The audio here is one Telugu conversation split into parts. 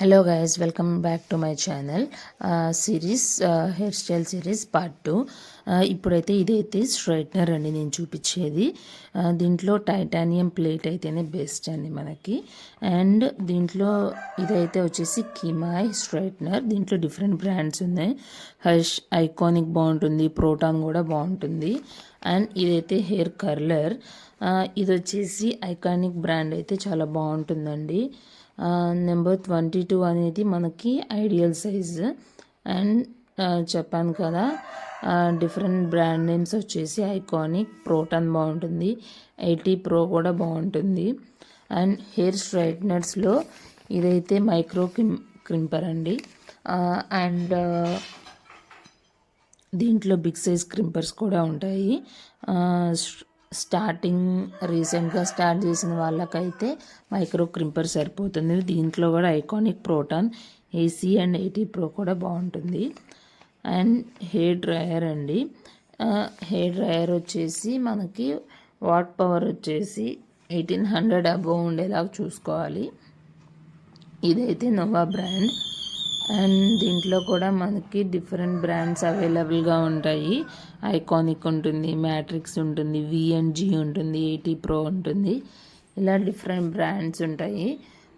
Hello guys, welcome back to my channel series hair style series part 2. ఇప్పుడైతే ఇదైతే స్ట్రైట్నర్ అండి నేను చూపించేది. దీంట్లో టైటానియం ప్లేట్ అయితేనే బెస్ట్ అండి మనకి. అండ్ దీంట్లో ఇదైతే వచ్చేసి కిమాయ్ స్ట్రైట్నర్. దీంట్లో డిఫరెంట్ బ్రాండ్స్ ఉన్నాయి. హర్ష్ ఐకానిక్ బాగుంటుంది, ప్రోటాన్ కూడా బాగుంటుంది. అండ్ ఇదైతే హెయిర్ కర్లర్. ఇది వచ్చేసి ఐకానిక్ బ్రాండ్ అయితే చాలా బాగుంటుందండి. నెంబర్ 22 అనేది మనకి ఐడియల్ సైజ్. అండ్ చెప్పాను కదా, డిఫరెంట్ బ్రాండ్ నేమ్స్ వచ్చేసి ఐకానిక్, ప్రోటాన్ బాగుంటుంది, 80 ప్రో కూడా బాగుంటుంది. అండ్ హెయిర్ స్ట్రైట్నర్స్లో ఇదైతే మైక్రో క్రింపర్ అండి. అండ్ దీంట్లో బిగ్ సైజ్ క్రింపర్స్ కూడా ఉంటాయి. స్టార్టింగ్ రీసెంట్గా స్టార్ట్ చేసిన వాళ్ళకైతే మైక్రో క్రింపర్ సరిపోతుంది. దీంట్లో కూడా Ikonic, Proton, AC and 80 pro కూడా బాగుంటుంది. అండ్ హెయిర్ డ్రయర్ అండి. హెయిర్ డ్రయర్ వచ్చేసి మనకి వాట్ పవర్ వచ్చేసి 1800 అబోవ్ ఉండేలాగా చూసుకోవాలి. ఇదైతే నోవా బ్రాండ్. అండ్ దీంట్లో కూడా మనకి డిఫరెంట్ బ్రాండ్స్ అవైలబుల్గా ఉంటాయి. ఐకానిక్ ఉంటుంది, మ్యాట్రిక్స్ ఉంటుంది, విఎన్జీ ఉంటుంది, 80 ప్రో ఉంటుంది. ఇలా డిఫరెంట్ బ్రాండ్స్ ఉంటాయి.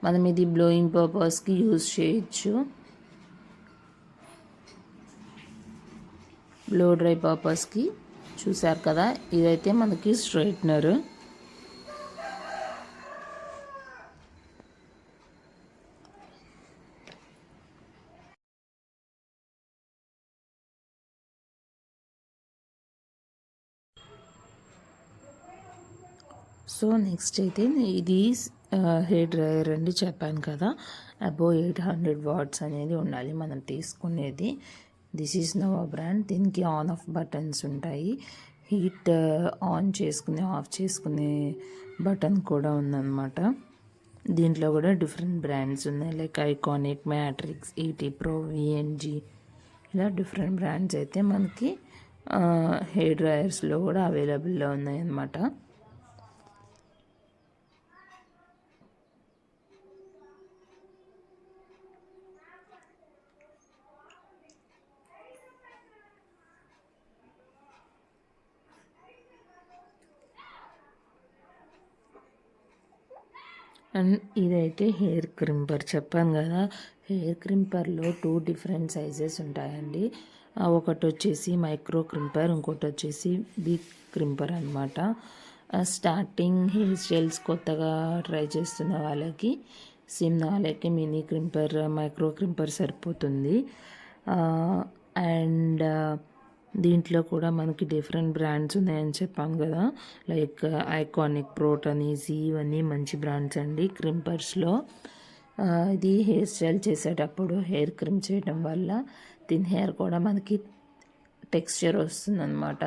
మనం ఇది బ్లోయింగ్ పర్పస్కి యూజ్ చేయొచ్చు, బ్లో డ్రై పర్పస్కి. చూసారు కదా, ఇదైతే మనకి స్ట్రైట్నర్. సో నెక్స్ట్ అయితే ఇది హెయిర్ డ్రయర్ అండి. చెప్పాను కదా, అబోవ్ 800 వాట్స్ అనేది ఉండాలి మనం తీసుకునేది. This is Nova brand. దీనికి ఆన్ ఆఫ్ బటన్స్ ఉంటాయి. హీట్ ఆన్ చేసుకునే, ఆఫ్ చేసుకునే బటన్ కూడా ఉందన్నమాట. దీంట్లో కూడా డిఫరెంట్ బ్రాండ్స్ ఉన్నాయి, like Ikonic, Matrix, 80 pro, VNG. ఇలా డిఫరెంట్ బ్రాండ్స్ అయితే మనకి హెయిర్ డ్రయర్స్లో కూడా అవైలబుల్లో ఉన్నాయి అన్నమాట. అండ్ ఇదైతే హెయిర్ క్రింపర్. చెప్పాను కదా, హెయిర్ క్రింపర్లో 2 డిఫరెంట్ సైజెస్ ఉంటాయండి. ఒకటి వచ్చేసి మైక్రో క్రింపర్, ఇంకోటి వచ్చేసి బిగ్ క్రింపర్ అనమాట. స్టార్టింగ్ హెయిర్ స్టైల్స్ కొత్తగా ట్రై చేస్తున్న వాళ్ళకి, వాళ్ళకి మినీ క్రింపర్, మైక్రో క్రింపర్ సరిపోతుంది. అండ్ దీంట్లో కూడా మనకి డిఫరెంట్ బ్రాండ్స్ ఉన్నాయని చెప్పాను కదా, లైక్ ఐకానిక్, ప్రోటాన్, ఈజీ, ఇవన్నీ మంచి బ్రాండ్స్ అండి క్రింపర్స్లో. ఇది హెయిర్ స్టైల్ చేసేటప్పుడు హెయిర్ క్రిమ్ చేయడం వల్ల దీని హెయిర్ కూడా మనకి టెక్స్చర్ వస్తుందన్నమాట.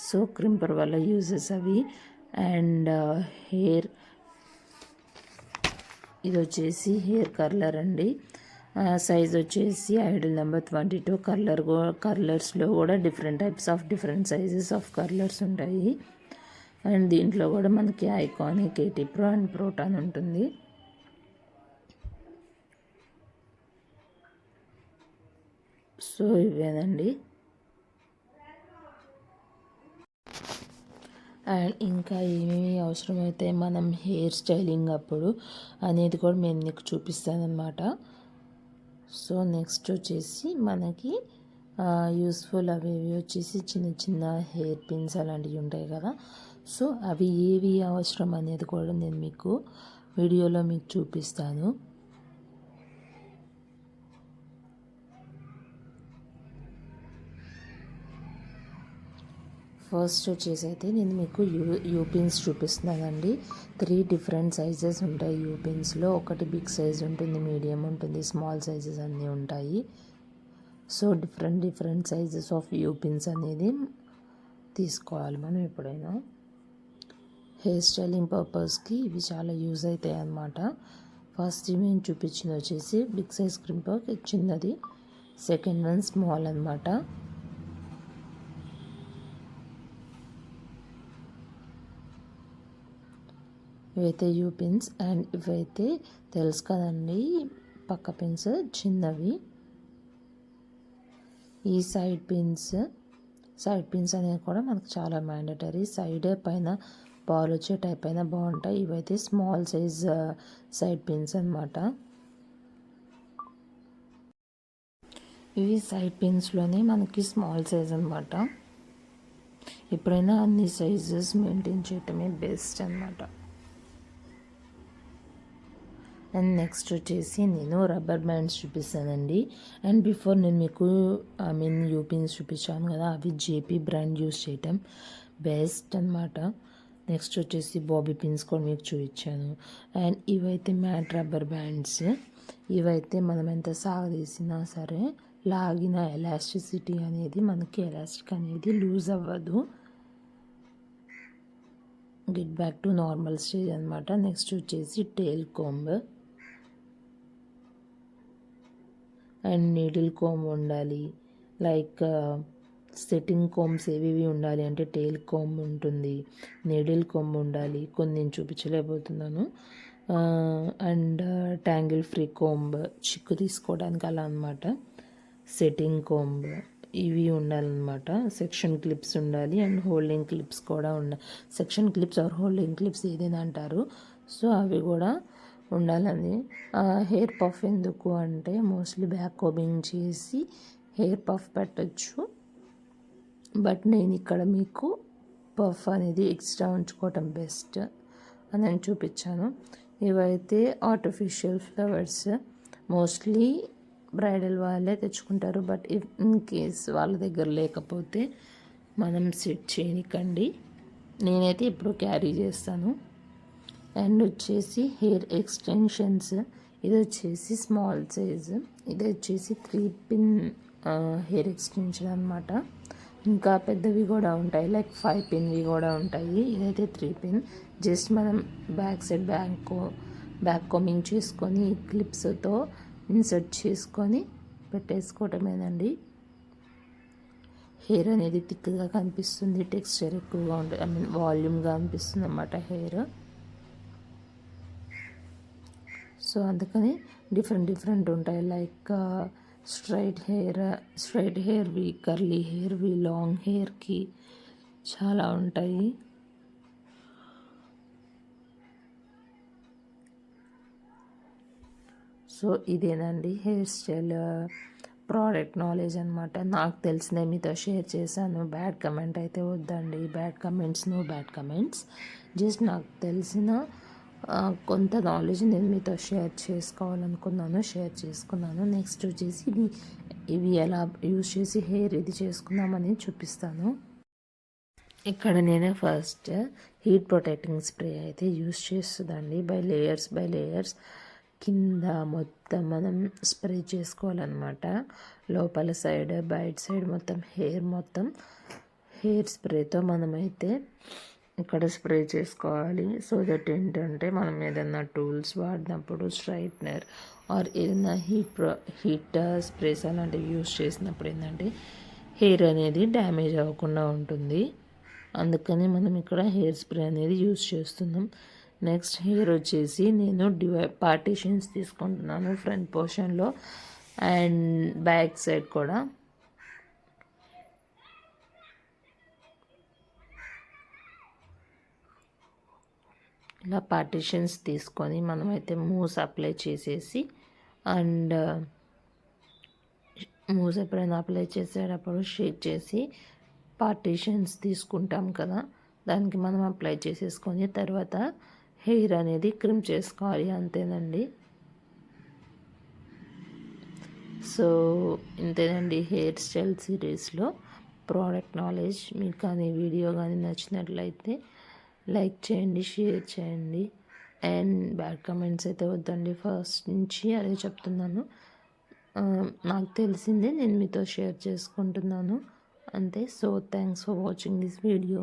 సో క్రింపర్ వల్ల యూజెస్ అవి. అండ్ ఇది వచ్చేసి హెయిర్ కర్లర్ అండి. సైజ్ వచ్చేసి ఐడల్ నెంబర్ 22. కర్లర్స్లో కూడా డిఫరెంట్ సైజెస్ ఆఫ్ కర్లర్స్ ఉంటాయి. అండ్ దీంట్లో కూడా మనకి ఐకానిక్, 80 ప్రో అండ్ ప్రోటాన్ ఉంటుంది. సో ఇవేనండి. అండ్ ఇంకా ఏమేమి అవసరమైతే మనం హెయిర్ స్టైలింగ్ అప్పుడు అనేది కూడా నేను మీకు చూపిస్తానమాట. సో నెక్స్ట్ వచ్చేసి మనకి యూస్ఫుల్ అవి వచ్చేసి చిన్న చిన్న హెయిర్ పిన్స్ అలాంటివి ఉంటాయి కదా. సో అవి ఏవి అవసరం అనేది కూడా నేను మీకు వీడియోలో మీకు చూపిస్తాను. ఫస్ట్ వచ్చేసి అయితే నేను మీకు యూపిన్స్ చూపిస్తున్నానండి. 3 డిఫరెంట్ సైజెస్ ఉంటాయి యూపిన్స్లో. ఒకటి బిగ్ సైజ్ ఉంటుంది, మీడియం ఉంటుంది, స్మాల్ సైజెస్ అన్నీ ఉంటాయి. So different sizes of U pins అనేది తీసుకోవాలి మనం ఎప్పుడైనా. హెయిర్ స్టైలింగ్ పర్పస్కి ఇవి చాలా యూజ్ అవుతాయి అన్నమాట. ఫస్ట్ నేను చూపించింది వచ్చేసి బిగ్ సైజ్ క్రింపర్, చిన్నది. సెకండ్ వన్ స్మాల్ అన్నమాట. ఇవైతే యూపిన్స్. అండ్ ఇవైతే తెలుసు కదండి, పక్క పిన్స్ చిన్నవి. ఈ సైడ్ పిన్స్ అనేవి కూడా మనకు చాలా మ్యాండటరీ. సైడ్ పైన బాల్ వచ్చే టైప్ అయినా బాగుంటాయి. ఇవైతే స్మాల్ సైజ్ సైడ్ పిన్స్ అనమాట. ఇవి సైడ్ పిన్స్లోనే మనకి స్మాల్ సైజ్ అనమాట. ఎప్పుడైనా అన్ని సైజెస్ మెయింటైన్ చేయటమే బెస్ట్ అనమాట. అండ్ నెక్స్ట్ వచ్చేసి నేను రబ్బర్ బ్యాండ్స్ చూపిస్తానండి. అండ్ బిఫోర్ నేను మీకు యూపిన్స్ చూపించాను కదా, అవి జేపీ బ్రాండ్ యూస్ చేయటం బెస్ట్ అనమాట. నెక్స్ట్ వచ్చేసి బాబీ పిన్స్ కూడా మీకు చూపించాను. అండ్ ఇవైతే మ్యాట్ రబ్బర్ బ్యాండ్స్. ఇవైతే మనం ఎంత సాగదీసినా సరే లాగిన ఎలాస్టిసిటీ అనేది మనకి ఎలాస్టిక్ అనేది లూజ్ అవ్వదు. Get back to normal stage అనమాట. నెక్స్ట్ వచ్చేసి tail comb and needle comb ఉండాలి. లైక్ సెట్టింగ్ కోంబ్స్ ఏవి ఉండాలి అంటే టేల్ కోంబ్ ఉంటుంది, నీడిల్ కోంబ్ ఉండాలి. కొన్ని నేను చూపించలేకపోతున్నాను. అండ్ ట్యాంగిల్ ఫ్రీ కోంబ్ చిక్కు తీసుకోవడానికి అలా అనమాట. సెట్టింగ్ కోంబ్ ఇవి ఉండాలన్నమాట. సెక్షన్ క్లిప్స్ ఉండాలి అండ్ హోల్డింగ్ క్లిప్స్ కూడా ఉండాలి. Section clips or holding clips ఏదైనా అంటారు. సో అవి కూడా ఉండాలని. హెయిర్ పఫ్ ఎందుకు అంటే మోస్ట్లీ బ్యాక్ కోబింగ్ చేసి హెయిర్ పఫ్ పెట్టచ్చు. బట్ నేను ఇక్కడ మీకు పఫ్ అనేది ఎక్స్ట్రా ఉంచుకోవటం బెస్ట్ అని నేను చూపించాను. ఇవైతే ఆర్టిఫిషియల్ ఫ్లవర్స్ మోస్ట్లీ బ్రైడల్ వాళ్ళే తెచ్చుకుంటారు. బట్ ఇన్ కేస్ వాళ్ళ దగ్గర లేకపోతే మనం సెట్ చేయనికండి. నేనైతే ఇప్పుడు క్యారీ చేస్తాను. అండ్ వచ్చేసి హెయిర్ ఎక్స్టెన్షన్స్. ఇది వచ్చేసి స్మాల్ సైజ్, ఇది వచ్చేసి 3 పిన్ హెయిర్ ఎక్స్టెన్షన్ అనమాట. ఇంకా పెద్దవి కూడా ఉంటాయి, లైక్ 5 పిన్వి కూడా ఉంటాయి. ఇదైతే 3 పిన్. జస్ట్ మనం బ్యాక్ సైడ్ బ్యాక్ కోమింగ్ చేసుకొని క్లిప్స్తో ఇన్సర్ట్ చేసుకొని పెట్టేసుకోవటమేనండి. హెయిర్ అనేది థిక్గా కనిపిస్తుంది, టెక్స్చర్ ఎక్కువగా ఉంటుంది, వాల్యూమ్గా అనిపిస్తుంది అన్నమాట హెయిర్. సో అందుకని డిఫరెంట్ ఉంటాయి. లైక్ స్ట్రైట్ హెయిర్వి, కర్లీ హెయిర్వి, లాంగ్ హెయిర్కి చాలా ఉంటాయి. సో ఇదేనండి హెయిర్ స్టైల్ ప్రోడక్ట్ నాలెడ్జ్ అనమాట. నాకు తెలిసినవి మీతో షేర్ చేశాను. బ్యాడ్ కమెంట్ అయితే వద్దండి. Bad comments. జస్ట్ నాకు తెలిసిన కొంత నాలెడ్జ్ నేను మీతో షేర్ చేసుకున్నాను. నెక్స్ట్ వచ్చేసి ఇవి ఎలా యూజ్ చేసి హెయిర్ ఇది చేసుకుందామని చూపిస్తాను. ఇక్కడ నేను ఫస్ట్ హీట్ ప్రొటెక్టింగ్ స్ప్రే అయితే యూజ్ చేస్తుందండి. బై లేయర్స్ కింద మొత్తం మనం స్ప్రే చేసుకోవాలన్నమాట. లోపల సైడ్ బయట సైడ్ మొత్తం హెయిర్ స్ప్రేతో మనమైతే ఇక్కడ స్ప్రే చేసుకోవాలి. సో దట్ ఏంటంటే మనం ఏదైనా టూల్స్ వాడినప్పుడు స్ట్రైట్నర్ ఆర్ ఏదైనా హీట్ స్ప్రేస్ అలాంటివి యూజ్ చేసినప్పుడు ఏంటంటే హెయిర్ అనేది డ్యామేజ్ అవ్వకుండా ఉంటుంది. అందుకని మనం ఇక్కడ హెయిర్ స్ప్రే అనేది యూజ్ చేస్తున్నాం. నెక్స్ట్ హెయిర్ వచ్చేసి నేను పార్టీషన్స్ తీసుకుంటున్నాను ఫ్రంట్ పోర్షన్లో అండ్ బ్యాక్ సైడ్ కూడా. ఇలా పార్టీషన్స్ తీసుకొని మనమైతే మూస్ అప్లై చేసేసి అండ్ మూస్ ఎప్పుడైనా అప్లై చేసేటప్పుడు షేక్ చేసి పార్టీషన్స్ తీసుకుంటాం కదా, దానికి మనం అప్లై చేసేసుకొని తర్వాత హెయిర్ అనేది క్రిమ్ చేసుకోవాలి, అంతేనండి. సో ఇంతేనండి హెయిర్ స్టైల్ సిరీస్లో ప్రోడక్ట్ నాలెడ్జ్. మీకు కానీ వీడియో కానీ నచ్చినట్లయితే లైక్ చేయండి, షేర్ చేయండి. అండ్ బ్యాడ్ కమెంట్స్ అయితే వద్దండి. ఫస్ట్ నుంచి అదే చెప్తున్నాను. నాకు తెలిసిందే నేను మీతో షేర్ చేసుకుంటున్నాను అంతే. So thanks for watching this video.